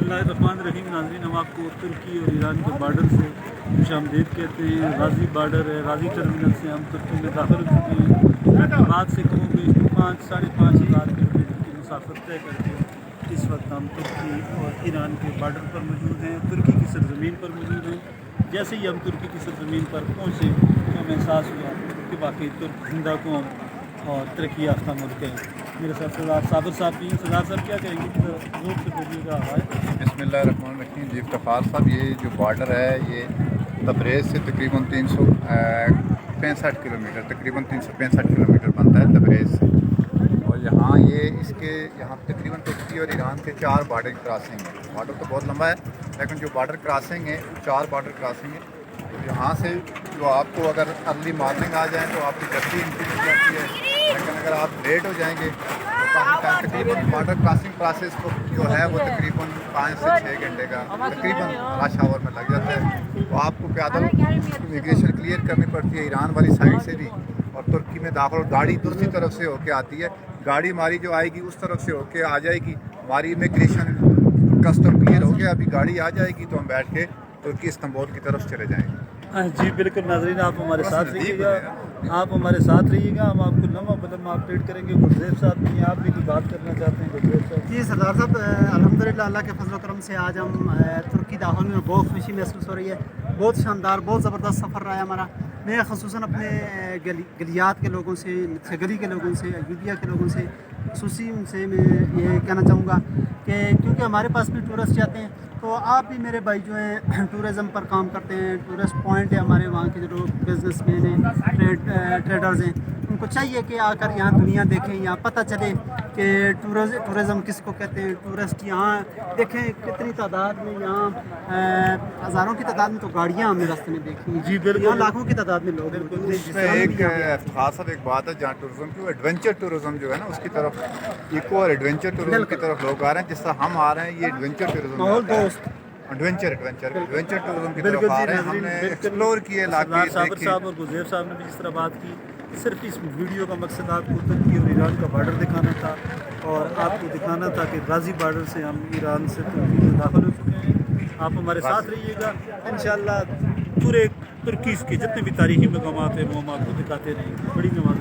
बिस्मिल्लाहिर्रहमानिर्रहीम। नाज़रीन, हम आपको तुर्की और ईरान के बॉर्डर से खुशामदीद कहते हैं। गाज़ी बॉर्डर है, गाज़ी टर्मिनल से हम तुर्की में दाखिल हो चुके हैं। बाद से कम बेश 5-5.5 हज़ार किलोमीटर की मुसाफत तय करके इस वक्त हम तुर्की और ईरान के बॉर्डर पर मौजूद हैं, तुर्की की सरजमीन पर मौजूद हैं। जैसे ही हम तुर्की की सरजमीन पर पहुँचे तो हमें एहसास हुआ कि वाकई तुर्क जिंदा कौम और तरक्की याफ्ता मुल्क है। मेरे साथ सरदार साबिर साहब भी हैं। सरदार साहब क्या कहेंगे? जोर से बोलिएगा। आवाज़। बिस्मिल्लाहिर्रहमानिर्रहीम। जी इफ्तिखार साहब, ये जो बॉर्डर है ये तबरेज़ से तकरीबन 365 किलोमीटर, तकरीबन 365 किलोमीटर बनता है तबरेज़ से। और यहाँ यहाँ तकरीबन तुर्की और ईरान के 4 बॉर्डर क्रॉसिंग है। बॉर्डर तो बहुत लंबा है, लेकिन जो बॉर्डर क्रॉसिंग है 4 बॉर्डर क्रॉसिंग है। तो यहाँ से जो आपको अगर अर्ली मॉर्निंग आ जाए तो आपकी जल्दी एंट्री मिल जाती है, लेकिन अगर आप लेट हो जाएंगे तो काफ़ी टाइम, तकरीबन बॉर्डर क्रॉसिंग प्रोसेस को जो है वो तकरीबन 5 से 6 घंटे का तकरीबन रश आवर में लग जाता है। तो आपको पैदल इमिग्रेशन क्लियर करनी पड़ती है ईरान वाली साइड से भी, और तुर्की में दाखिल गाड़ी दूसरी तरफ से होके आती है। गाड़ी हमारी जो आएगी उस तरफ से होके आ जाएगी, हमारी इमिग्रेशन कस्टम क्लियर हो गया, अभी गाड़ी आ जाएगी तो हम बैठ के तुर्की इस्तांबुल की तरफ चले जाएंगे। जी बिल्कुल नाज़रीन, आप हमारे साथ रहिएगा, आप हमारे साथ रहिएगा। हम आपको लम्हा बदम अपडेट करेंगे। गुरजेब साहब भी, आप भी कोई बात करना चाहते हैं? गुरजेब साहब। जी सरदार साहब, अल्हम्दुलिल्लाह अल्लाह के फजल करम से आज हम तुर्की दाखिल में बहुत खुशी महसूस हो रही है। बहुत शानदार, बहुत ज़बरदस्त सफ़र रहा है हमारा। मैं ख़ुसूसन अपने गलियात के लोगों से, गली के लोगों से, अयूबिया के लोगों से खुसूसी उनसे मैं ये कहना चाहूँगा कि क्योंकि हमारे पास भी टूरिस्ट जाते हैं, तो आप भी मेरे भाई जो हैं टूरिज़म पर काम करते हैं, टूरिस्ट पॉइंट है हमारे वहाँ के जो बिजनेसमैन हैं, ट्रेडर्स हैं, उनको चाहिए कि आकर यहाँ दुनिया देखें, यहाँ पता चले कि टूरिज़म किसको कहते हैं। टूरिस्ट यहाँ देखें कितनी तादाद में, यहाँ हज़ारों की तादाद में तो गाड़ियाँ हमने रास्ते में देखी। जी बिल्कुल, यहाँ लाखों की तादाद में लोग। इसमें एक खास एक बात है, जहाँ टूरिज्म की एडवेंचर टूरिज्म जो है ना उसकी तरफ, इको और एडवेंचर टूरिज्म की तरफ लोग आ रहे हैं। जिस तरह हम आ रहे हैं ये एडवेंचर टूरिज्म एडवेंचर टूरिज्म की तरफ आ रहे हैं। हमने एक्सप्लोर किए इलाके। साबिर साहब और गुरजेब साहब ने भी जिस तरह बात की, सिर्फ इस वीडियो का मकसद आपको तुर्की और ईरान का बॉर्डर दिखाना था और आपको दिखाना था कि गाज़ी बॉर्डर से हम ईरान से तुर्की में दाखिल हो चुके हैं। आप हमारे साथ रहिएगा, इंशाल्लाह पूरे तुर्की के जितने भी तारीखी मकामात हैं वो हम आपको दिखाते रहेंगे। बड़ी नवाज़।